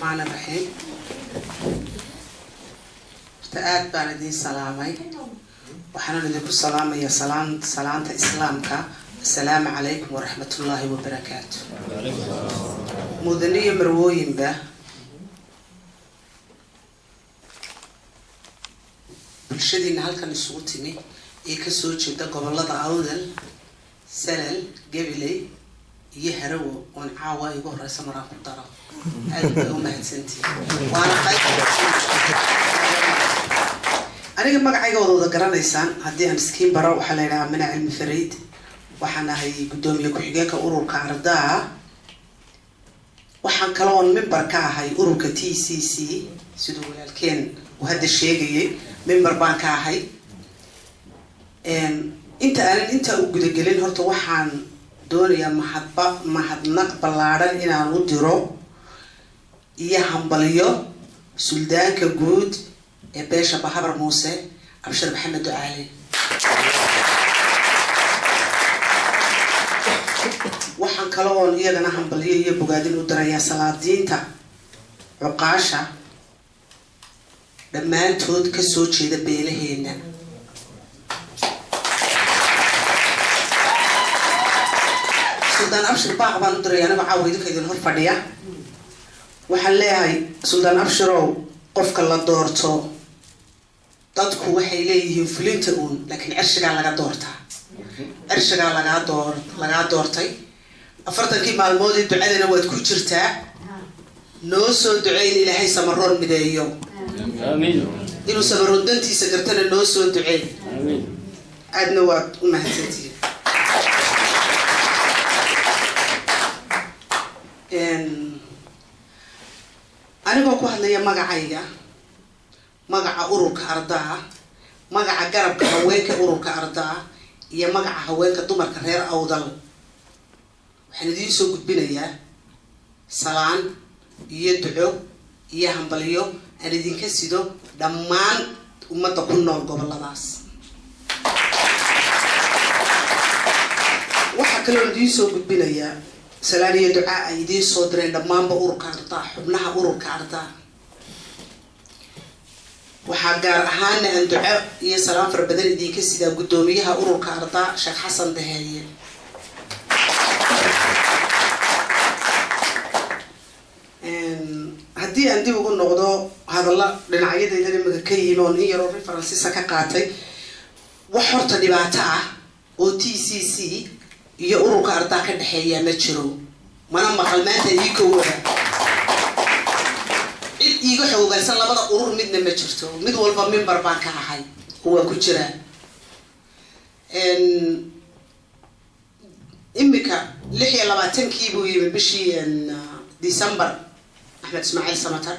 الرحمن الرحيم. تأد باردين سلامي وحنا نديكو السلام يا سلامة إسلامك. السلام عليكم ورحمة الله وبركاته. مدنية مروين به بالشدي نهال كان الصوتني يكسر شدة قبل لا تعودل سلل قبلي يهرو ونعاوى يقول رئيس مرة قدرة هذا ما سنتي وأنا أنا جمع عيقة وضد قرن إنسان هدي أمسكين برا وحلينا من علم فريد وحنا هي قدوم يكون حقيقة أورو كعرضاء وحن كلون من بركة هاي أورو كتي سي سدوا الكين وهذا الشيء من بربان كهاي أنت وجود جلين هرت وحن دوري محبنا بلارن إن عوديرو يهم بليو سلطان كجود باشا بحبر موسى أبشر محمد علي وحن كلون يدنا هم بليو يبغادين ودريا سلادين تا عقاشة لما أنتود كسوتشي ذا بيلهينا سلطان أبشر باقبان ودريا أنا بعاودي كيدن هالفدية وحليها سلطان أبشرو قفك الله دورتو dadku waxay leeyihiin fulinta uun laakiin arshiga laga doortaa arshiga laga doortay afartankii maalmoodii ducadana waad ku jirtaa noo soo duceyn ilaahay samaroon mideeyo amiin inuu samaroon dantiisa gartana noo soo duceey amiin aadna waad u mahadsantihiin anigoo ku hadlaya magacayga magaca ururka ardaa magaca garabka haweenka ururka ardaa iyo magaca haweenka dumarka reer awdal waxaan idin soo gudbinayaa salaan iyo duco iyo hambalyo aan idinka sido dhammaan ummadda ku nool goboladaas waxa kale oo idin soo gudbinayaa salaan iyo duco ay idin soo direen dhammaanba ururka ardaa xubnaha ururka ardaa waxaa gaar ahaan aan duco iyo salaam farbadan idinka sida gudoomiyaha ururka ardaa Sheekh Xasan Dahaye haddii aan dib ugu noqdo hadalla dhinacyadayda maga ka yimoon in yar oo references ka qaatay wax horta dhibaato ah oo TCC iyo ururka ardaa ka dhaxeeya ma jiro mana maqal maanta ii ka wada iiga xoogansan labada urur midna ma jirto mid walba member baan ka ahay kuwa ku jira imika 26 buu yimid bishii December Ahmed Ismail Samatar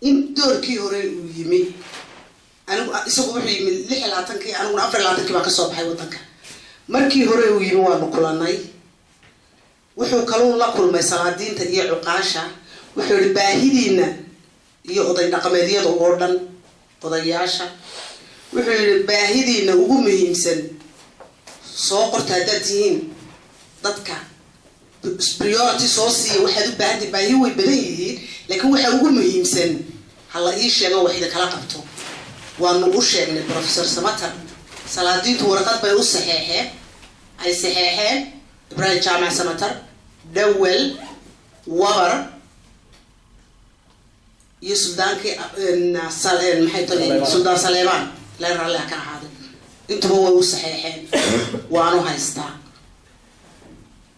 in doorkii hore uu yimid anigu isagu wuxuu yimid 26 anigu 24 baan ka soo baxay wadanka markii hore uu yimid waan kulanay wuxuu kaloo la kulmay salaadiinta iyo cuqaasha wuxuu baahidiina iyo oday dhaqameedyada oo dhan odayaasha wuxuu baahidiina ugu muhiimsan soo qortaa dadtiin dadka priority soo siiyo waxaad u baahan tahay baahi way badan yihiin laakiin waxa ugu muhiimsan hala ii sheego waxida kala qabto waanu u sheegnay professor Samatar salaadiintu warqad bay u saxeexeen ay saxeexeen Ibrahim Jaamac Samatar dawal wabar يسودانك سالين محيطين سودان سليمان لا يرى الله كان هذا أنتم هو صحيحين وأنا هايستا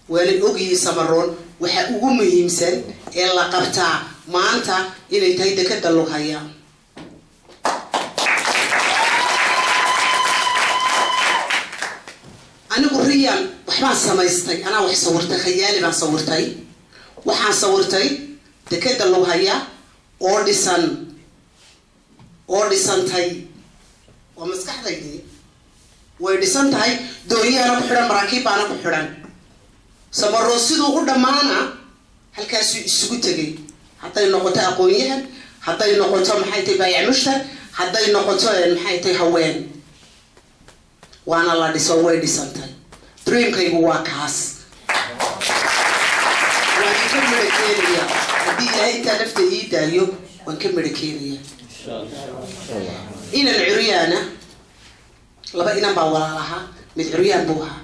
ولي أوجي سمرون وحقوق مهمسن إلا قبتا ما أنت إلى تيدك دلو هيا أنا قريا وحنا سمايستي أنا وح صورت خيالي ما صورتي وحنا صورتي تكد دلو هيا أوديسان تاي ومسكح تاي وأوديسان تاي دوري أنا بحرم راكب أنا بحرم سمروسيدو قدام معنا هل كاسو السكوتة حتى ينقطع قويها حتى ينقطع محيط بيع مشتر حتى ينقطع محيط هوان وأنا الله ديسوي أوديسان تاي دريم كي هو كاس وأنا كمل كيريا هدي إلهي أنت نفت إيدا يو ونكمل كيريا إن العريانة لبا إنا باولا لها من عريان بوها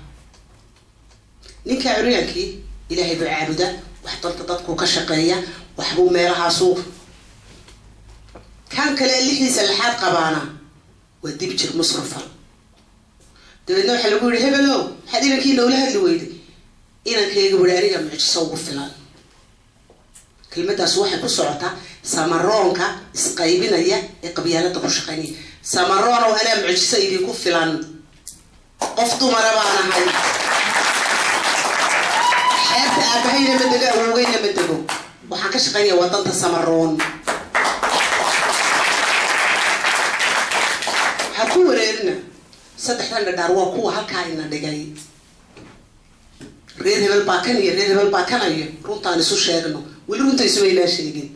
نينك عريانكي إلهي بعابدة وحطلت تدكو كشقية وحبو ميلها سوق كان كلا اللي حيس اللحات قبانا ودي بجر مصرفة دبنا waxa lagu yiri hebelo xadiilankii loo la hadli weyday inankayga wadaariga mucjiso ugu filan kelmadaas waxay ku socotaa samaroonka isqaybinaya ee qabyaalada ku shaqeynaya samaroon oo ana mucjiso idin ku filan qof dumar baan ahay xeerta aabahayna madaga awowgayna madago waxaan ka shaqeynaya wadanta samaroon ha ku wareerina saddexdan dhadhaar waa kuwa halkaa ina dhigay reer hebel baa kan iyo reer hebel baa kanayo runtaan isu sheegno weli runta isu weynaa sheegin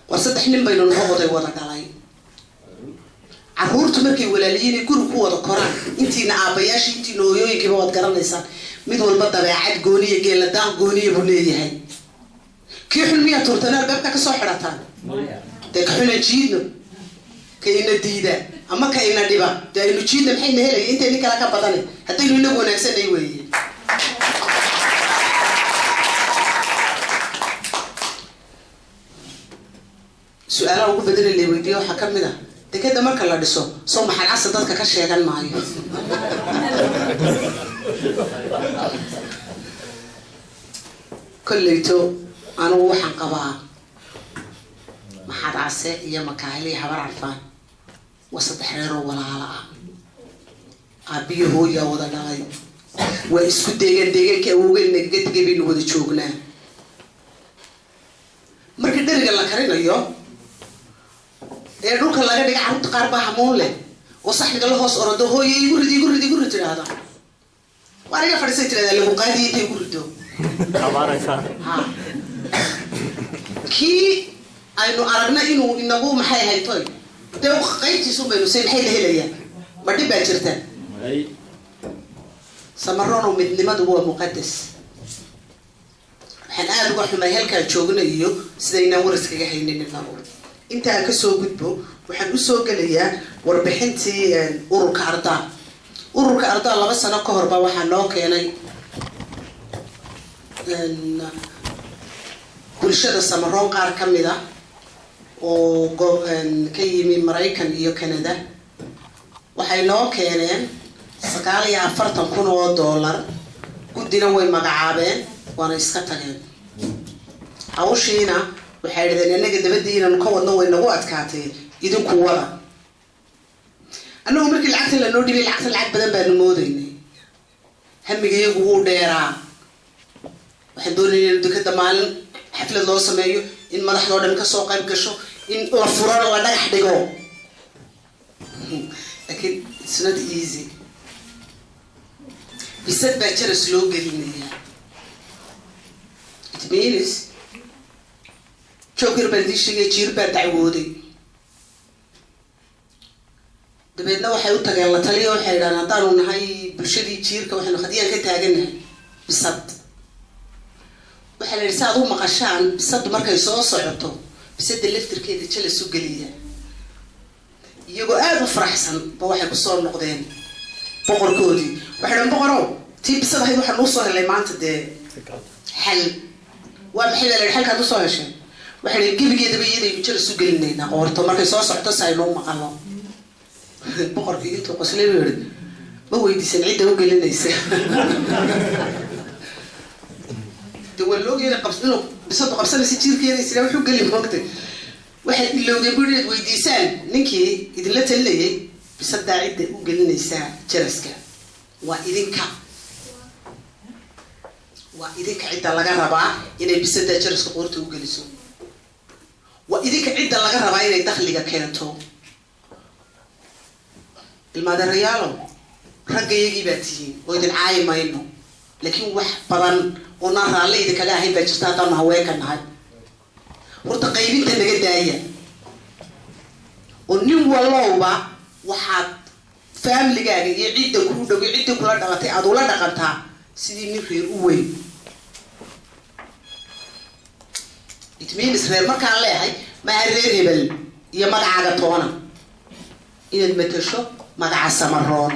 war saddex nin baynu noqoday wada dhalay carruurtu markay walaaliyiin guri ku wada koraan intiina aabayaashii intiina hooyooyinkiiba waad garanaysaan mid walba dabeecad gooniya geeladaan gooniya buu leeyahay kii xun miyaa tuurtana albaabka ka soo xidhataan dee ka xuna jiidno كأنه ديدا أما كأنه دبا ده إنه جيد محين هلا أنت اللي كلا كبدانه حتى إنه نقول نفسه نيوي سؤال أقول بدل اللي ويديو حكم ده كده ما كلا دسو صو محل عصر ده ككشة كان معي كليتو أنا وحن قبا ما حد عسى يا مكاهلي حبر عرفان وسط حريره ولا على أبيه هو يا ودا ناي وإسكت ديجن كأوجل نجت جبين ودا شوقنا مركز درجة الله كرينا يو روك الله قاعد يعرض قاربة حمولة وصح لك الله أصورده هو يقول هذا وأنا فرسيت هذا اللي هو قاعد يقول ده كي أينو أرجنا إنه محي هاي طيب ده قيتي سو بينو سين حيل هليا ما دي باجرتان سمرانو midnimadu waa muqaddas waxaan aad uga xumahay halka joognayo sidayna wariskaga haynin nafo inta aan ka soo gudbo waxaan u soo galayaa warbixintii ururka arda 2 sano ka hor ba waxa noo keenay bulshada samaroon qaar kamid ah oo ka yimi Mareykan iyo Canada waxay noo keeneen $49,000 gudina way magacaabeen waana iska tageen hawshiina waxay yiraahdeen inaga dabadiina ka wadno way nagu adkaatay idinku wada annagu markii lacagta la noo dhibay lacag badan baan moodaynay hamigeeyagu uu dheeraa waxaan doonaynay dekada maalin xaflad loo sameeyo in madaxdoo dhan ka soo qayb gasho in la furano la dhagax dhigo laakiin it's not easy bisad baa jira slow gelinaya it means joker baa dishiga jiir baa dacwooday dabeedna waxay u tageen la taliyo waxay yiraahdaan haddaanu nahay bulshadii jiirka waxaanu khadiyaan ka taaganahay bisad waxa la yiraahdaa adu maqashaan bisad markay soo socoto bisad laftirkeeda jala soo galiya iyagoo aad u faraxsan ba waxay ku soo noqdeen boqorkoodii waxaan boqorow tii bisad ahayd waxaan u soo helay maanta de xal waa maxay la xalka u soo heshay waxay gibigeeda bayday jala soo galinayna qorto markay soo socoto saynoo maqalo boqorkii intuu qoslay weeray ma weydiisan cid u gelinaysa تولوجي أنا قبضنه بصدق قبضنا سيتير كذا يصير وحول قال لي وقته واحد اللي هو يقول لي ويديسان نكى إذا لا تلي بصدق عدة وقال لنا يساع جرسكا وإذنك عدة لجربا إنه بصدق جرس قورته وجلسوا وإذنك عدة لجربا إنه يدخل لك كيرته المادة ريالو رجع يجي باتين ويدن عاي ما إنه لكن واحد بدن ونهر عليه إذا كلا هي بجستات أنا هواك النهار ورتقيبين تنجد داية ونيم والله وبا واحد فهم لجاي يعيد كرودا ويعيد كرودا دلتي أدولا دكانتها سيدي نخير وين it means reer markaan leeyahay ma reer hebel iyo magacaaga toona inaad matasho magaca Samaroon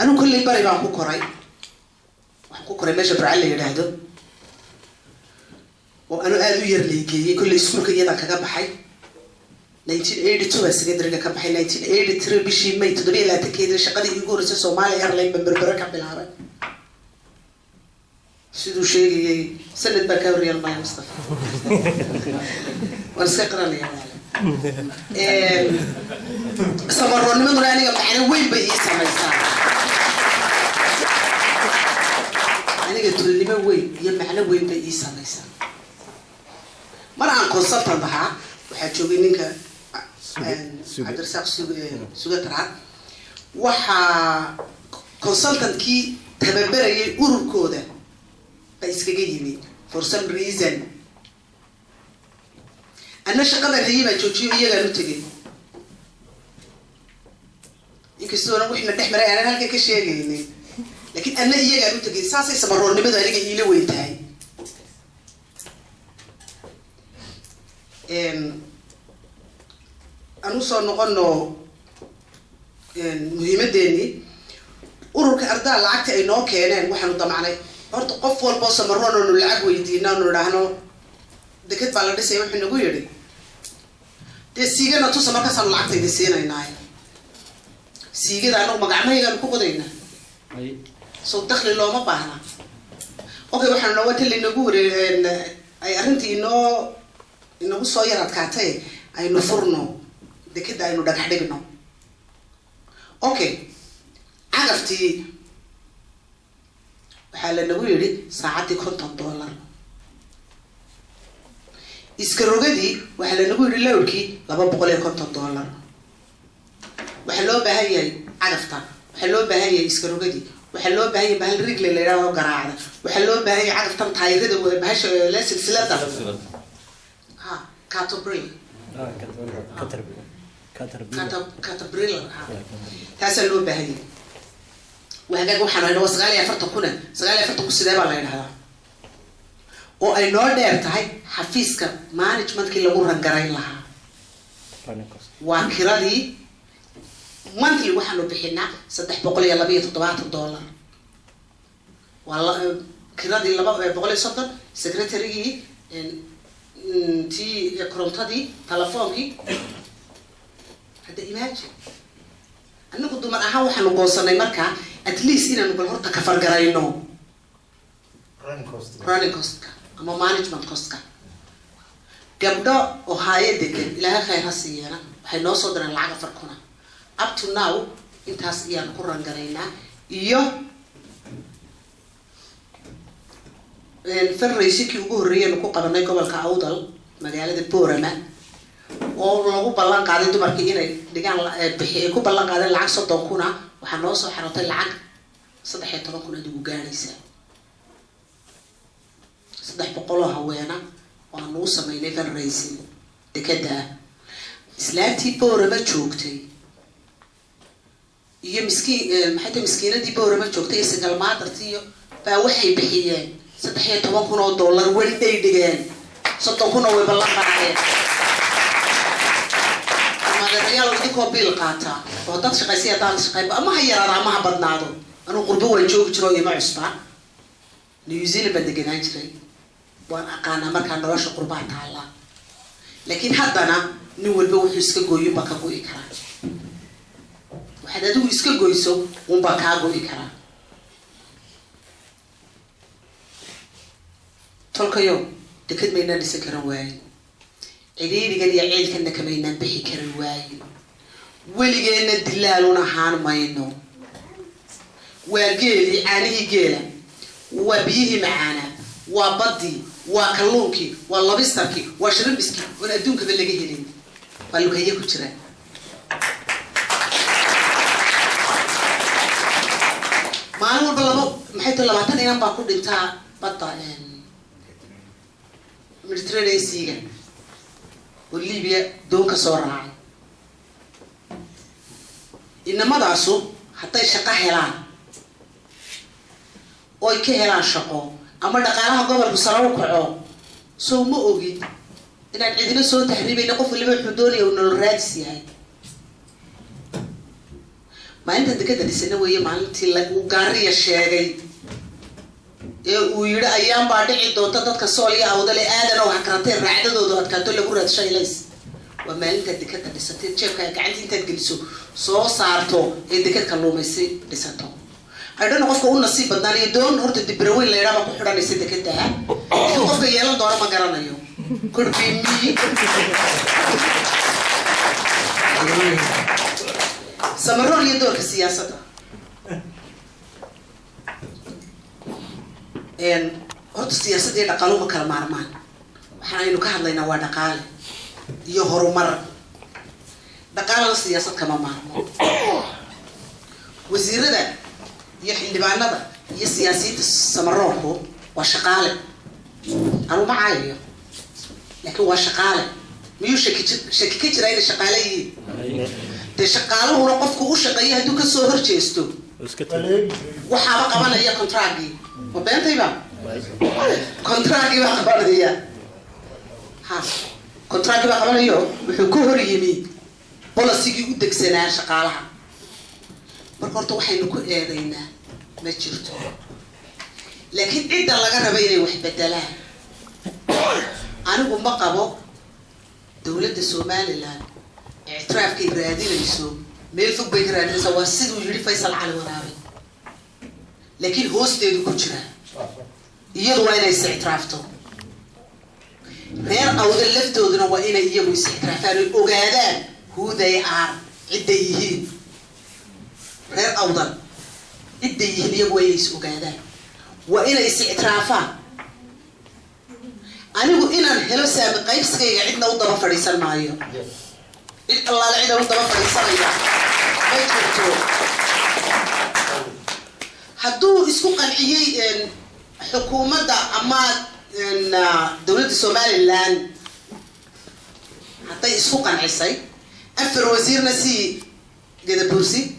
anu kulli bari baan ku koray wax ku koray meesha Burco la yiraahdo oo anu aad u yar leeyay kulli iskuulka iyada kaga baxay 1982 secondary ka baxay 1983 bishii May 27 shaqadii igu horeysay Soomaaliya Airlines Berbera ka bilaabay sidoo sheegay sanad baa ka wariyay Maya Mustafa warsaaqran ya Samaroon nimaduna aniga macna weyn bay ii sameeysaa aniga tulnimo weyn iyo macna weyn bay ii sameeysaa mar aan consultant ahaa waxa joogay ninka Cabdirasaaq Sugatara waxa consultant-kii tababarayay ururkooda bay iskaga yimid for some reason أنا شغلة هي بتشوفي هي قالوا تجي يكسرون وإحنا نحمر أنا هالك كشيء يعني لكن أنا هي قالوا تجي ساسي سمرون نبدأ نيجي إلى وين تاي أنا صار نقولنا مهمة ديني أروك أردا لعكت إنه كائن وإحنا طمعنا أرد قفل باص سمرون إنه لعب ويدينا إنه رهنا دكت بالله سيء وإحنا نقولي السيجا نتوصل ما كسر العقد يدسينا هناي السيجا ده أنا مجمعه يقول كوكودينا صوت دخل الله ما بعنا أوكي وإحنا نوقت اللي نقول إن أي أرنتي إنه صاير أتكاتي أي نفرنه ده كده إنه ده حدقنا أوكي عرفتي حالا نقول لي ساعتي كنت $1 إسكروجدي وحلا نقول اللوركي $250 وحلو بهاي عرفتا وحلو بهاي إسكروجدي وحلو بهاي بهالرجل اللي راهو قراعة وحلو بهاي عرفتا متحيرة وبهاش لا سلسلة ها كاتبريل كاتبريل تاسلو بهاي وهجاج وحنا لو صغالي فرتكونا صغالي فرتكو سدابة الله ينهار oo ay noo dheer tahay xafiiska management-kii lagu rangaray lahaa waa kiradii monthly waxaanu bixinaa $327 waa kiradii $230 secretary-gii tii korontadii telefoonkii hadda imagine anagu dumar ahaan waxaanu go'aansanay markaa at least inaanu bal horta ka fargarayno running cost أما management cost قبضة وهاي دكان إلى خير هسيانا حين نوصل لنا العقد فرقنا up to now أنت هسيان قرن قرينا في الرئيسي كي يقول ريا نكو قبلنا قبل كعودل مجال البورما ولو بلان قاعدين تمركيين دكان بحي كو بلان قاعدين العقد صدقونا وحنوصل حرطين العقد صدحين تركونا دو جانيسا صدح بقولها هوانا وانوصل من ليفل الرئيسي دكدا إسلامتي بورا ما تشوكتي هي مسكين حتى مسكينة دي بورا ما تشوكتي سجل ما درتيه فوحي بحيان صدحين $10 ولدي دجان صدقونا ويبلغ عليه ما الرجال ودي كوبيل قاطع وهذا شيء قاسي هذا شيء أما هي رأى ما بدنادو أنا قربوا يجوك جروي ما عصبا نيوزيلند بدك ناجري وأنا أقانا ما كان رأش قربات الله لكن هذانا نقول بوح يسكجوا يبقى قوي كرا وحدا دو يسكجوا يسو وبقى قوي كرا تلك يوم دكتور مينا نسكر واي عديد قال يعيد كنا كمينا بحي كرواي واللي جينا الدلالون حان ما ينو وقيلي عليه قيلا وبيه معانا وبدي وكلونكي واللبستكي وشربسكي ونأدونك باللي جهلين قالوا كي ياكل شراء ما نقول بالله محيط الله ما تاني نام بقول انت بطل مدرتري سيجا والليبيا دون كسورة إنما دعسو حتى يشقى هلان أو يكهلان شقو أما دقالها قبل بصراو كعو سو ما أوجد إن عندنا صوت تحريبي نقف اللي بالحدوري ونالرادس يعني ما أنت كده السنوية ما أنت لا وقاري الشيء ويرى أيام بعد عدة تطلق السؤالية أو ذا لآدم أو هكرتين رعدة ذو كاتول لبورة شيء ليس وما أنت كده السنتين شوف قاعد أنت تجلسوا صو صارتو إنت كده كلام يصير لساتو هذا نقف كون نصيب بدنا يدون هرت الدبروي اللي يرى ما كحران يصير كده نقف كيالا دورا ما قرانا يوم كل بيمي سمرون يدور في السياسة إن هرت السياسة دي نقلوا مكان مارمان إحنا ينوكها لنا ودقال يهرو مر دقال السياسة كمان مارمان وزير ده يحل بعنا ده يسياسي سمرون هو وشقالة أنا ما عايله لكن هو شقالة ميو شكيت رأي الشقالة تشقاله هو نقف كوش شقيه هدوك السوهر جيستو وحابة قبل هي كونتراكي وبين تيبا كونتراكي بقبل هي ها كونتراكي بقبل هي وحكوه يمين ولا سيجي ودك سنة شقالها مركورتو waxay ku eedeynaa ma jirto laakiin cid laga rabay inay wax bedelaan anigu ma qabo dawladda Soomaaliland اعترافكي raadinayso meel fog bay raadinaysaa waa sidoo yiri Faysal Cali Waraabe laakiin hoosteedu ku jira iyadu waa inay isticraafto reer awda laftooduna waa inay iyagu isticraafaan ogaadaan who they are cidayihiin reer awdan cidayihiin iyagu waa inay is-ogaadaan waa inay is-ictiraafaan anigu inaan helo saami qaybsigayga cidna u daba fadhiisan maayo إن الله لعينه وضرب فريسانيا ما يجرتو هدو اسكو قنعيي حكومة دا أما دولة الصوماليلاند حتى اسكو قنعيسي أفر وزيرنا سي قد بورسي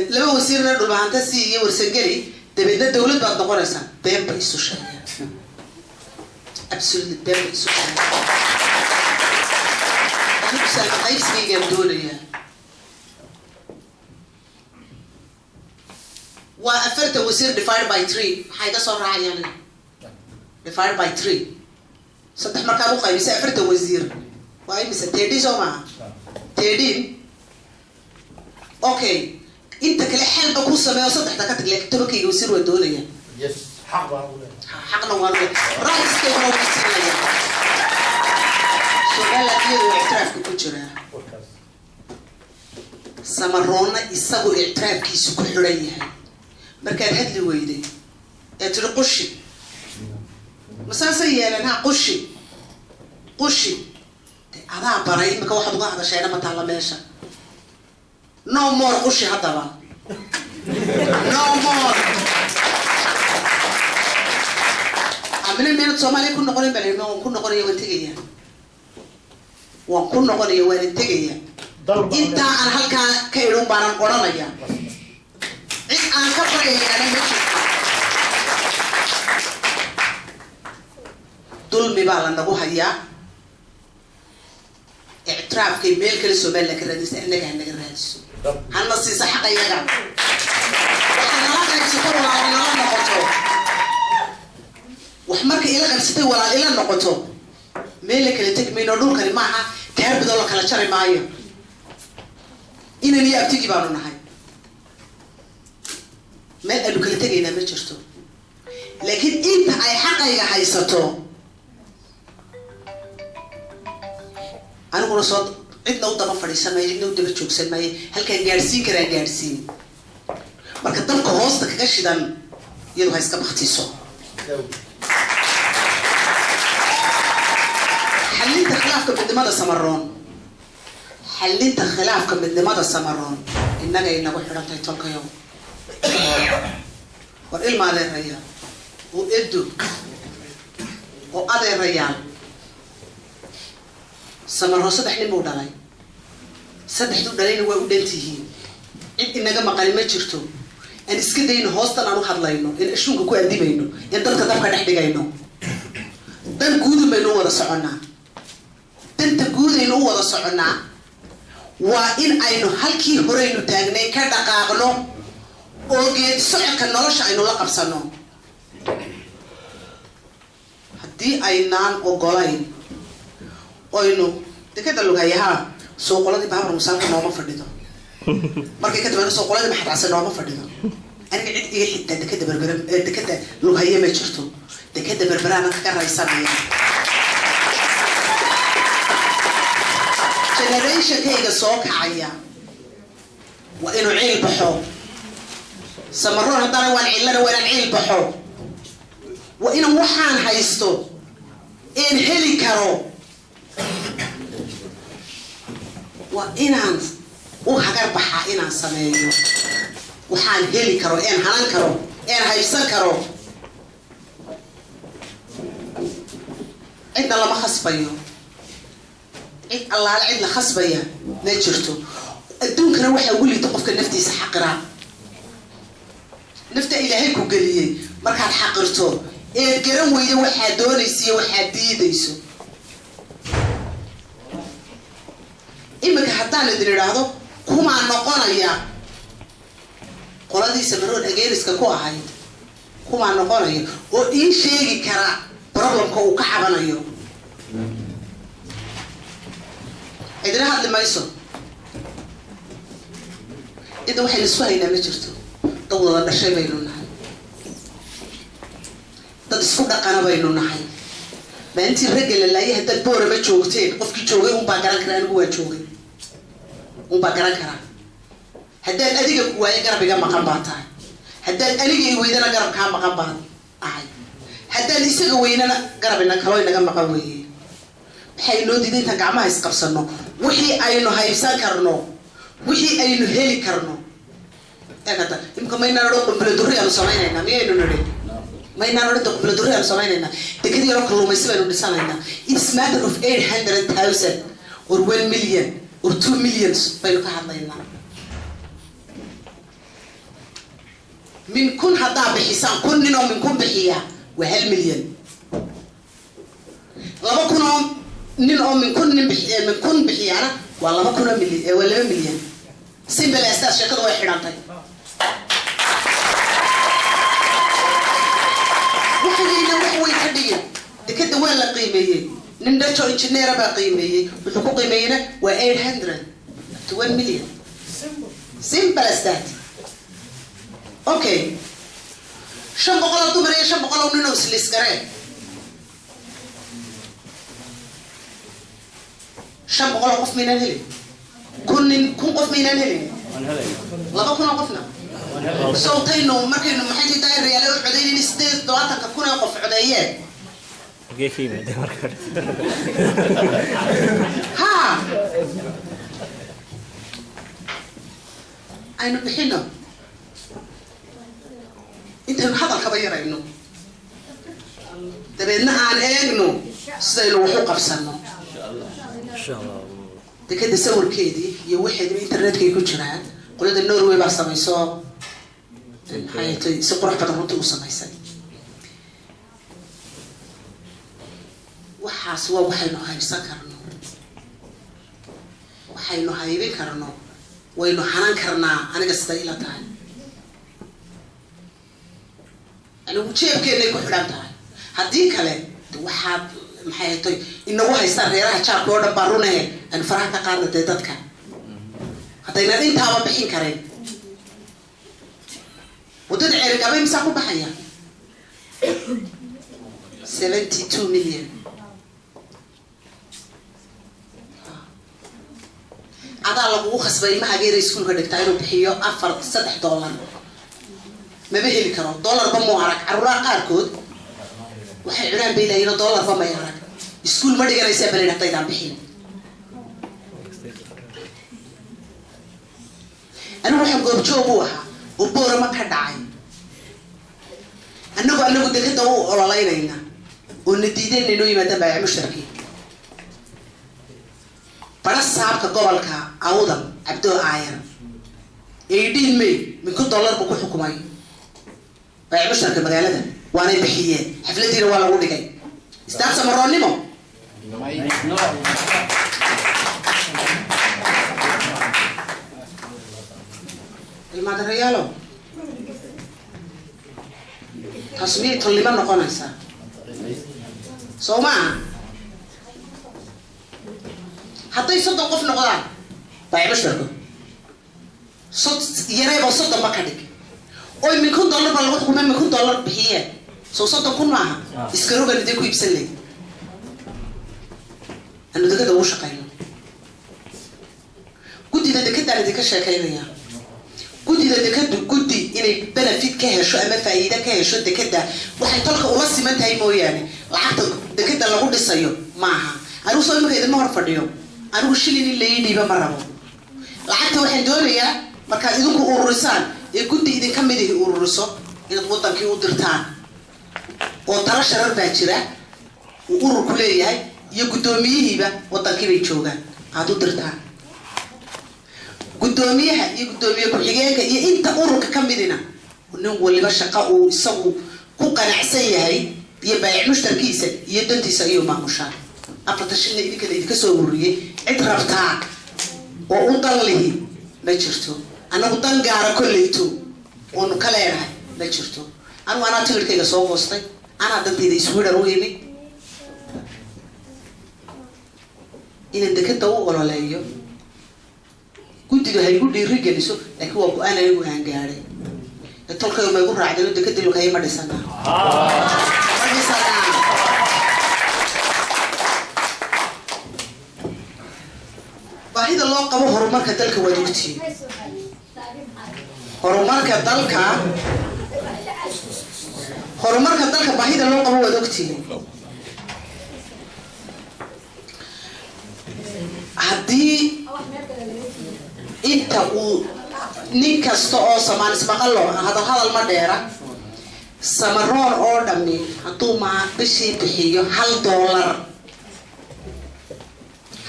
لما وزيرنا دولبهانتا سي يورسنجري تبدأ دولة بعد نقرأسا بيم بيسو شايا absolutely بيم بيسو شايا أنا أي شيء جمدولية وأفرت وزير divided by 3 حاجة صار يعني divided by 3 صدق مركبه قايم أفرت وزير وأي مثل تدين سوما تدين أوكي أنت كل حال بقول سماه صدق تكتب لك تبكي وزير ودولية يس حق حقنا وانو رئيس كبير وزير سؤال كيلو اعتراف كوجرا سمرونا يسقوا اعتراف كيسو كحرية مركان هدلي ويدي اتري قشي مساسية لأنها قشي هذا براي مك واحد واحد شيء ما تعلميشه no more قشي هذا بقى no more عملنا من الصومالي كنا قريب بلي ما كنا قريب وانتجيا وكنا قريب وانتجيا أنت عن هالك كيلو بارن قرانا يا إيه أنا كبري أنا مش دول مبالغ نبوها يا اعتراف كميل كل سؤال لك الرئيس إحنا كنا الرئيس هالنص صح حقيقة إحنا لا نكسر ولا نقطه وحمرك إلى غرستي ولا إلى نقطه ميلك اللي تك مين ودول كلمة معها كهرب دول كلا شري معايا إن اللي أبتدي بارون هاي ما قالوا كل تجي هنا متشرتو لكن أنت أي حقيقة حيصتو أنا أقول صوت عندنا وضع فريسة ما يجينا وضع بتشوكسن ما هل كان جالسين كرا جالسين ما كتبك هوستك كش دم يلو هايسك بختيسو حليت خلافك بالدماغ السمرون حليت خلافك بالدماغ السمرون إنك إنك وحرمت يتوقع يوم وإل ما ذي الرجال وإدو وأذي الرجال سمرون صدح لي مودالاي صدح دو دالين وودنتيهين إنك ما قال ما جرتو أن إسكدين هوستن أنا هادلاينو إن إشونك كو أديبينو إن دلك دفع نحدقينو dan guud baynu wada soconaa danta guud aynu wada soconaa waa in aynu halkii horeynu taagnay ka dhaqaaqno oo geed socodka nolosha aynu la qabsano haddii aynaan ogolayn oynu dekada lugayaha soo qoladii baabur musaanka nooma fadhido markay ka dambana soo qoladii maxadcase nooma fadhido aniga cid iga xigtaa dekada berbera dekada lugaya ma jirto dekada berberaana ka raysanaya generationkayga soo kacaya waa inuu ciil baxo samaroon haddana waan cillana waa inaan ciil baxo waa inaan waxaan haysto een heli karo waa inaan u hagar baxaa inaan sameeyo waxaan heli karo een hanan karo een haybsan karo cidna lama khasbayo cid allaale cid la khasbaya ma jirto adduunkana waxaa ugu liita qofka naftiisa xaqira nafta ilaahay ku geliyey markaad xaqirto eed garan weyda waxaad doonaysa iyo waxaad diidayso imika haddaan idin idhaahdo kumaa noqonaya qoladii samaroon ageeriska ku ahayd kumaa noqonaya oo ii sheegi kara problemka uu ka cabanayo idina hadli mayso إذا واحد يسوي هنا مجرته طول هذا الشيء بيننا تدسكون أنا بيننا حي ما أنت الرجل اللي هي هذا البورة بتشوكتين قف كتشوكي وباكران كران هو تشوكي وباكران كران هذا الأديك هو يقرب يجمع مقام بعطاه هذا الأديك هو يدنا قرب كام مقام بعض هذا اللي يسوي ويننا قرب إنك هو ينجمع مقام ويه حي لو دي تنجع ما يسقبسنو وحي أينو هيفسان كرنو وحي أينو هيلي كرنو هذا يمكن ما ينادوا قبل على سمايننا مين ينادي ما ينادوا قبل على سمايننا تكذي يروح كلهم يسوي نسالنا it's matter of 800,000 or 1 million or 2 millions بينك هذا من كن هذا بحساب كن نوع من كن بحياة وهل مليون لما كنا نوع من كن بحياة والله ما كنا مليون ولا مليون سيمبل أستاذ شكل واحد عن طيب وحدينا وحوي حدينا كده ولا قيمة نمدتو إنجنيرة بقيمة وحقوق قيمة و 800 to 1 million simple as that okay شن بقولوا تمري شن بقولوا ننو سليس كره شن بقولوا قف من الهلي كن قف من الهلي لا قفنا قفنا صوتينه ما كانوا ما حد يداير ريال وعدين نستيد دواتك كنا قف عديات جيكي من دمرك ها أنا بحنا أنت هذا الخبير إنه تبينا عن إنه سيلو حقوق بسنة إن شاء الله تكاد يسوي كذي يوحد من الإنترنت كي يكون شرعان قلنا النرويج بس ما يسوى حياتي سقرح بدرته وصل ما يسوي وحاسوا وحينو هاي سكرنا وحينو هاي بكرنا وينو حنان كرنا أنا قصدي لا تعال أنا وشيء كذا يكون حرام تعال هديك له وحاب محيطي إنه هو يصير يراها شاب لورد بارونه أن فرح تقارن تدتك حتى ينادين تابع بحين كريم وتدعي رجابين مساقو بحياة 72 مليون هذا لو خسبي ما غير يسكن هذاك تعالوا بحيو أفر $3 ما بيهلي كرو $1 بمو عرق عروق أركود وحي عران بيلاقينا $1 بما يعرق يسكن ما دقنا يسابلين حتى يدعم بحين أنا وحي قوب جوبوها وبورا ما كدعي أنو دكتة هو ولا لينا ونديدين إنه يمتى بيع مشتركين فناس صاحب كقبل كعوضا عبدو عاير 18 مي من كل $1 بكو حكومي بيع مشترك المجال ده وأنا بحية حفلتي ولا ودي جاي استاذ سمرونيمو المادريالو تصميم طلبة نقونيسا سوما حتى يصدق قف نقدان باي مشتركو صد يريبا صد بكدك او من كون دولار با لو خدمه من كون دولار بخيه سو صد كون معها اسكروغا ندي كو يبسلي انو دغه دو شقاينو قدي دكدا ندي كشاكاينيا قدي دكدا قدي اني بنفيت كهشو اما فايده كهشو دكدا waxay tolka ula simantahay mooyaane lacagta degada lagu dhisayo maaha anigu soo imika idin hor fadhiyo anigu shilin leeydiiba ma rabo lacagta waxaan doonayaa marka idinku ururisaan ee guddi idin ka mid ah ururiso inaad wadankii u dirtaan oo tala sharar baa jira uu urur ku leeyahay iyo gudoomiyihiiba wadankii bay joogaan aad u dirtaan gudoomiyaha iyo gudoomiye ku xigeenka iyo inta ururka ka midina nin waliba shaqo uu isagu ku qanacsan yahay iyo baayic mushtarkiisa iyo dantiisa iyo maamushaan afartashin idinka soo ururiyay cid rabtaa oo u dan lihi ma jirto anagu dan gaara kulleeyto oo kala leeyahay ma jirto anu ana tigirkayga soo goostay ana dantayda isku dhar u yimid inaan dekada u ololeeyo guddiga hay guddi rigeliso laakiin waa go'aan ay aan gaaray tolkay ma igu raacday dekada lugay ma dhisana baahida loo qabo horumarka dalka waa dugti horumarka dalka baahida loo qabo waa dugti hadii inta uu nin kasta oo Soomaali ismaqalo hadal ma dheera samaroon oo dhami haduu ma bishii bixiyo $1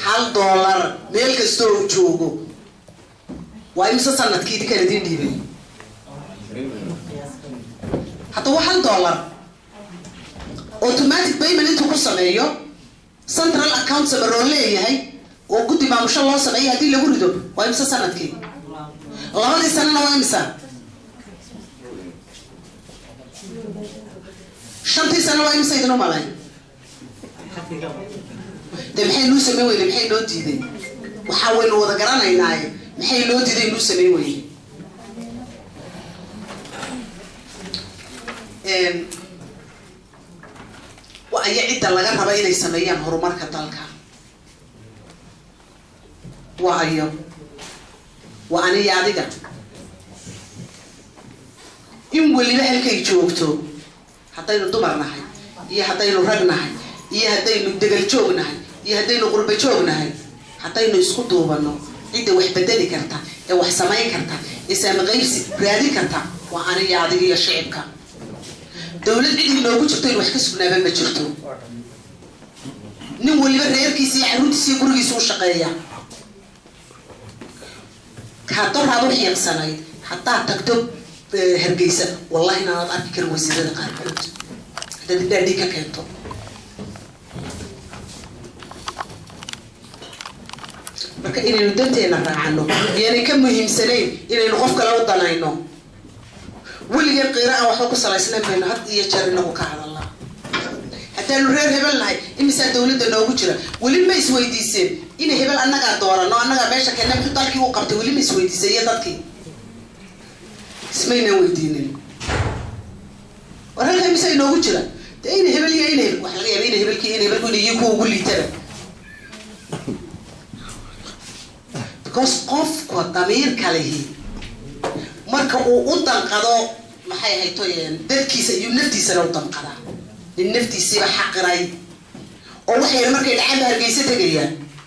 $1 meel kasta oo joogo waa imisa sanadkii kala diibay hatta $1 automatic payment intuu ku sameeyo central account samaroon leeyahay oo guddi maamusho loo sameeyay hadii lagu rido waa imisa sanadkii labadii sanana waa imisa shantii sana waa imisa idin malay maxay loo sameeyay weeyay maxay loo diiday waxa weyn wada garanaynaa maxay loo diiday inuu sameeyay weeyay waa ay cid laga raba inay sameeyaan horumarka dalka waayo وأنا ياديك إن ولي بحال كي جوجتو حتى إنه دمر نهاي إيه حتى إنه رج نهاي إيه حتى إنه دجال جوج نهاي إيه حتى إنه قرب جوج نهاي حتى إنه يسقطوا بنو عند واحد بدلي كرتا أو واحد سماي كرتا إسم غير برادي كرتا وأنا ياديك يا شعبك دولة عندي لو كنت تقول واحد كسبنا بما جرتو نولي بالرير كيسي حروت سي كوري سو شقيا حتى هذا هي السنة حتى تكتب هرجيسة والله أنا أفكر وزير القارئ هذا ديك كنتو marka inaynu danteena raacano yani ka muhiimsaneen inaynu qofka la wadanayno waligeed qiraan waxa ku salaysnaa bayna had iyo jeer inagu ka hadalna haddii reer hebel lahay imisa dawladda noogu jira wali ma isweydiiseen in hebel annaga doorano annaga meesha keenay mid dalkii uu qabtay wali ma isweydiisay dadkii ismayna weydiinin waralka imisa noogu jira in hebel iyo in hebel wax laga yaabay in hebelkii in hebel gudii ku ugu liitara because qofku damiir kaleehi marka uu u danqado maxay haytoyeen dadkiisa iyo naftiisa loo danqada in naftiisa xaqiray oo waxay markay dhacaan hargeysa tagayaan